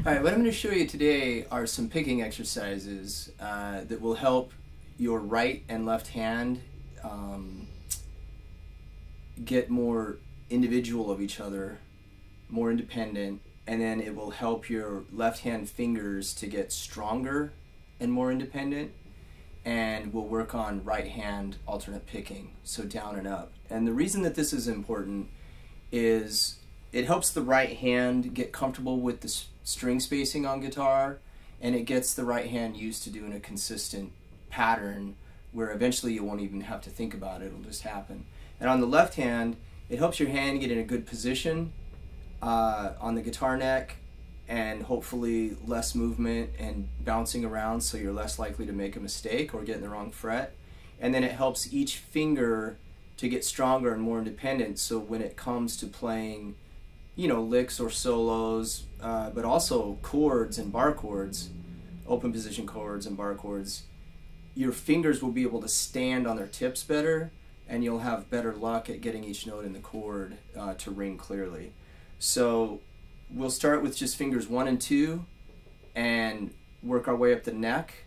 Alright, what I'm going to show you today are some picking exercises that will help your right and left hand get more individual of each other, more independent, and then it will help your left hand fingers to get stronger and more independent, and we'll work on right hand alternate picking, so down and up. And the reason that this is important is it helps the right hand get comfortable with the string spacing on guitar, and it gets the right hand used to doing a consistent pattern where eventually you won't even have to think about it, it'll just happen. And on the left hand, it helps your hand get in a good position on the guitar neck, and hopefully less movement and bouncing around, so you're less likely to make a mistake or get in the wrong fret. And then it helps each finger to get stronger and more independent, so when it comes to playing, you know, licks or solos, but also chords and bar chords, open position chords and bar chords, your fingers will be able to stand on their tips better, and you'll have better luck at getting each note in the chord to ring clearly. So we'll start with just fingers 1 and 2 and work our way up the neck,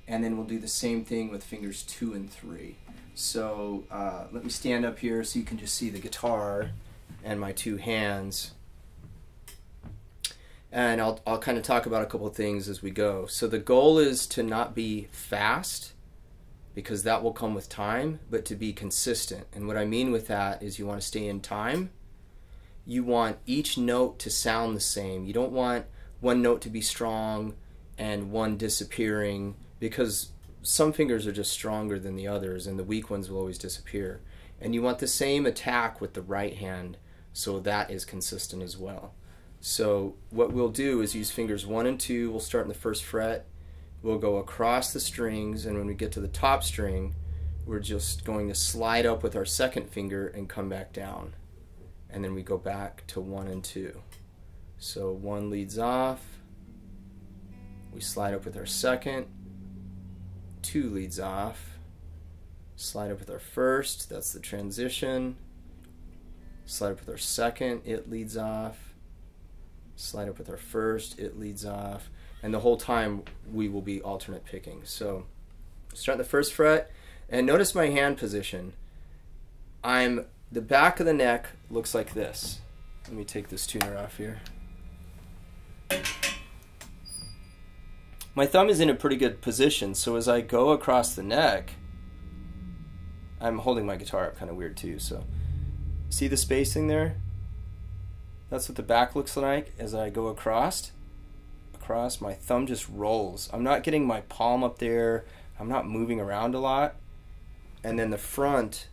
and then we'll do the same thing with fingers 2 and 3. So let me stand up here so you can just see the guitar and my two hands, and I'll kind of talk about a couple of things as we go. So the goal is to not be fast, because that will come with time, but to be consistent. And what I mean with that is you want to stay in time. You want each note to sound the same. You don't want one note to be strong and one disappearing, because some fingers are just stronger than the others and the weak ones will always disappear. And you want the same attack with the right hand, so that is consistent as well. So what we'll do is use fingers 1 and 2. We'll start in the first fret. We'll go across the strings, and when we get to the top string, we're just going to slide up with our second finger and come back down. And then we go back to 1 and 2. So 1 leads off, we slide up with our second, 2 leads off, slide up with our first, that's the transition, slide up with our second, it leads off, slide up with our first, it leads off, and the whole time we will be alternate picking. So start the first fret, and notice my hand position. The back of the neck looks like this. Let me take this tuner off here. My thumb is in a pretty good position, so as I go across the neck, I'm holding my guitar up kind of weird too, so see the spacing there? That's what the back looks like as I go across. My thumb just rolls. I'm not getting my palm up there, I'm not moving around a lot. And then the front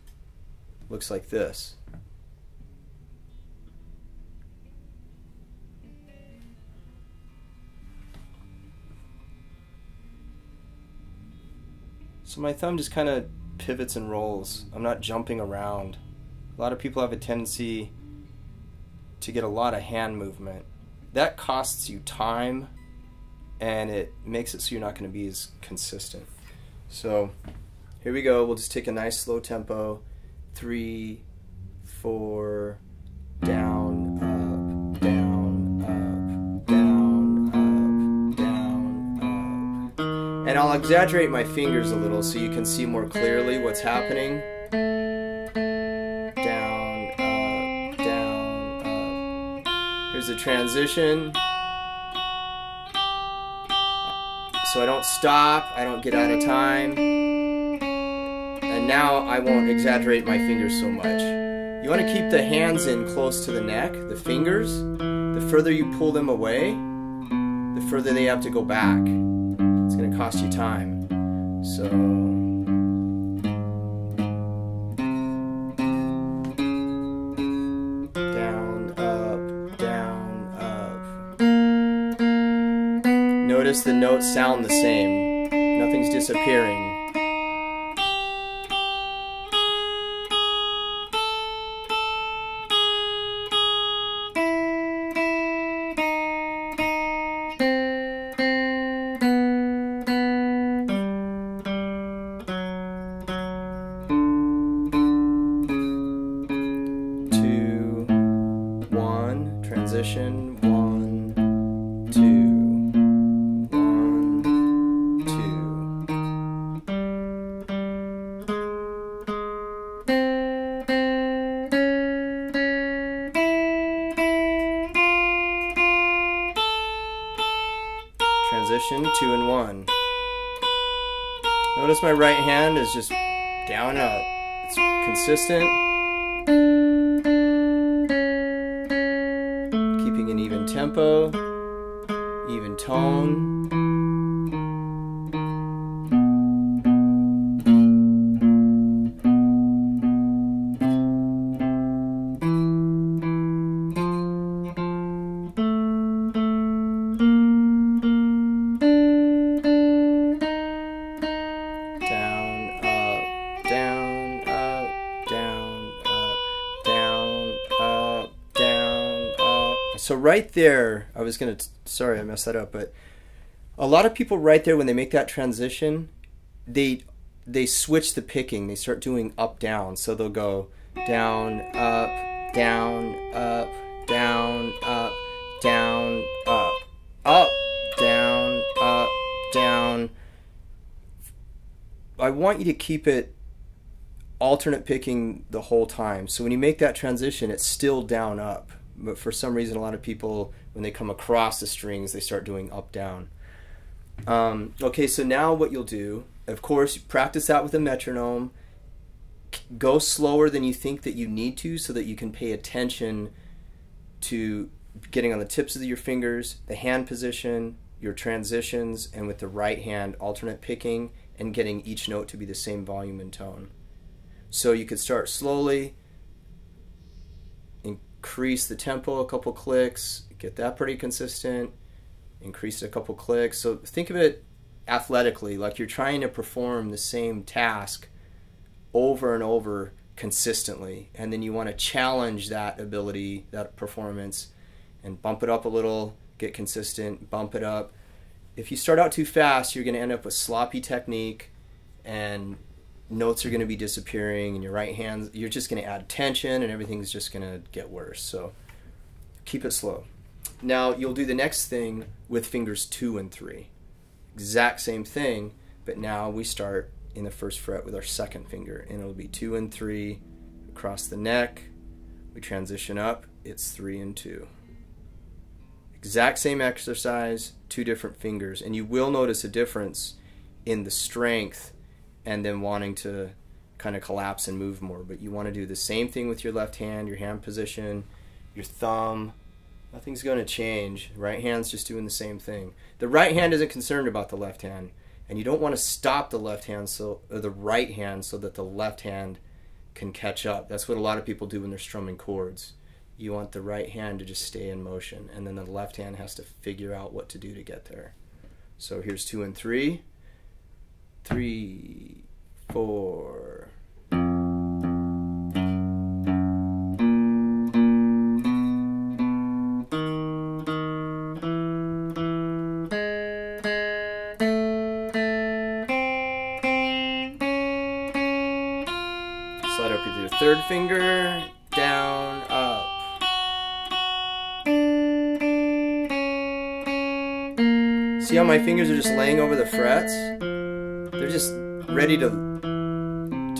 looks like this. So my thumb just kind of pivots and rolls. I'm not jumping around. A lot of people have a tendency to get a lot of hand movement. That costs you time, and it makes it so you're not going to be as consistent. So here we go. We'll just take a nice slow tempo. 3, 4, down, up, down, up, down, up, down, up. And I'll exaggerate my fingers a little so you can see more clearly what's happening. Down, up, down, up. Here's the transition. So I don't stop, I don't get out of time. And now I won't exaggerate my fingers so much. You want to keep the hands in close to the neck, the fingers. The further you pull them away, the further they have to go back. It's going to cost you time. So down, up, down, up. Notice the notes sound the same. Nothing's disappearing. Transition, 1, 2. Transition, 2 and 1. Notice my right hand is just down, up. It's consistent. Keeping an even tempo, even tone. So right there, sorry I messed that up, but a lot of people right there when they make that transition, they switch the picking. They start doing up down. So they'll go down, up, down, up, down, up, down, up, up, down, up, down. I want you to keep it alternate picking the whole time. So when you make that transition, it's still down, up. But for some reason, a lot of people, when they come across the strings, they start doing up, down. Okay, so now what you'll do, of course, practice that with a metronome. Go slower than you think that you need to so that you can pay attention to getting on the tips of your fingers, the hand position, your transitions, and with the right hand, alternate picking, and getting each note to be the same volume and tone. So you could start slowly, increase the tempo a couple clicks, get that pretty consistent, increase it a couple clicks. So think of it athletically, like you're trying to perform the same task over and over consistently, and then you want to challenge that ability, that performance, and bump it up a little, get consistent, bump it up. If you start out too fast, you're going to end up with sloppy technique, and notes are going to be disappearing, and your right hand, you're just going to add tension, and everything's just going to get worse. So keep it slow. Now you'll do the next thing with fingers 2 and 3. Exact same thing, but now we start in the first fret with our second finger, and it'll be 2 and 3 across the neck. We transition up, it's 3 and 2. Exact same exercise, 2 different fingers, and you will notice a difference in the strength and then wanting to kind of collapse and move more. But you want to do the same thing with your left hand, your hand position, your thumb. Nothing's going to change. Right hand's just doing the same thing. The right hand isn't concerned about the left hand, and you don't want to stop the left hand or the right hand so that the left hand can catch up. That's what a lot of people do when they're strumming chords. You want the right hand to just stay in motion, and then the left hand has to figure out what to do to get there. So here's 2 and 3. 3, 4. Slide up with your third finger, down, up. See how my fingers are just laying over the frets? They're just ready to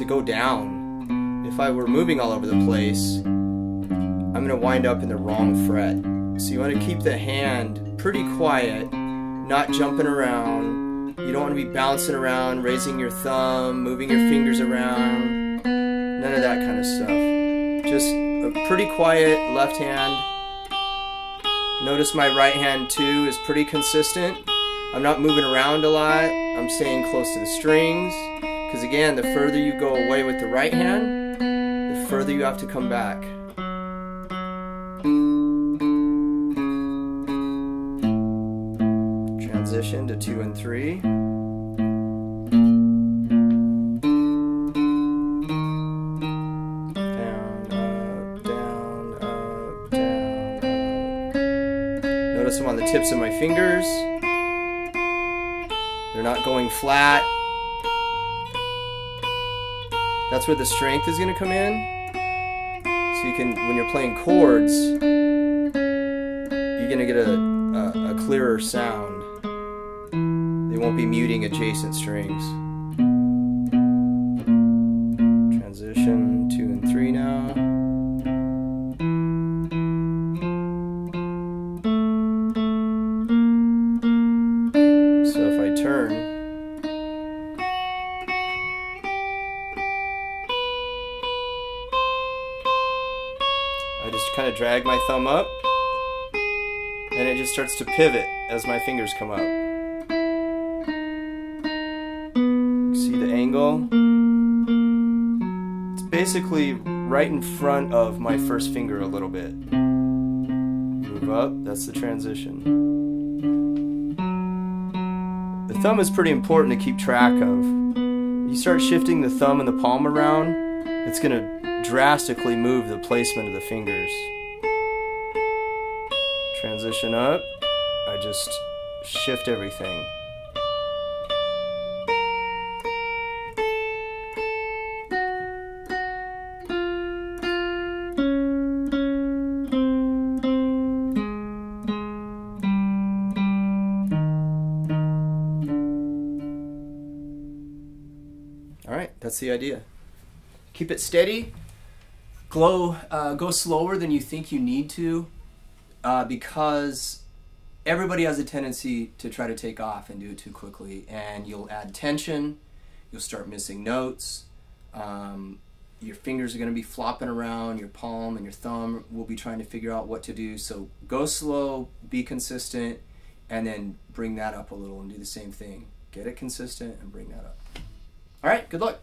go down. If I were moving all over the place, I'm going to wind up in the wrong fret. So you want to keep the hand pretty quiet, not jumping around. You don't want to be bouncing around, raising your thumb, moving your fingers around. None of that kind of stuff. Just a pretty quiet left hand. Notice my right hand too is pretty consistent. I'm not moving around a lot. I'm staying close to the strings, because again, the further you go away with the right hand, the further you have to come back. Transition to 2 and 3. Down, up, down, up, down, up. Notice I'm on the tips of my fingers. They're not going flat. That's where the strength is going to come in. So you can, when you're playing chords, you're going to get a clearer sound. They won't be muting adjacent strings. Transition 2 and 3 now. kind of drag my thumb up, and it just starts to pivot as my fingers come up. See the angle? It's basically right in front of my first finger a little bit. Move up, that's the transition. The thumb is pretty important to keep track of. You start shifting the thumb and the palm around, it's going to drastically move the placement of the fingers. Transition up, I just shift everything. Alright, that's the idea. Keep it steady. Go slower than you think you need to, because everybody has a tendency to try to take off and do it too quickly, and you'll add tension, you'll start missing notes, your fingers are going to be flopping around, your palm and your thumb will be trying to figure out what to do. So go slow, be consistent, and then bring that up a little and do the same thing. Get it consistent and bring that up. All right, good luck.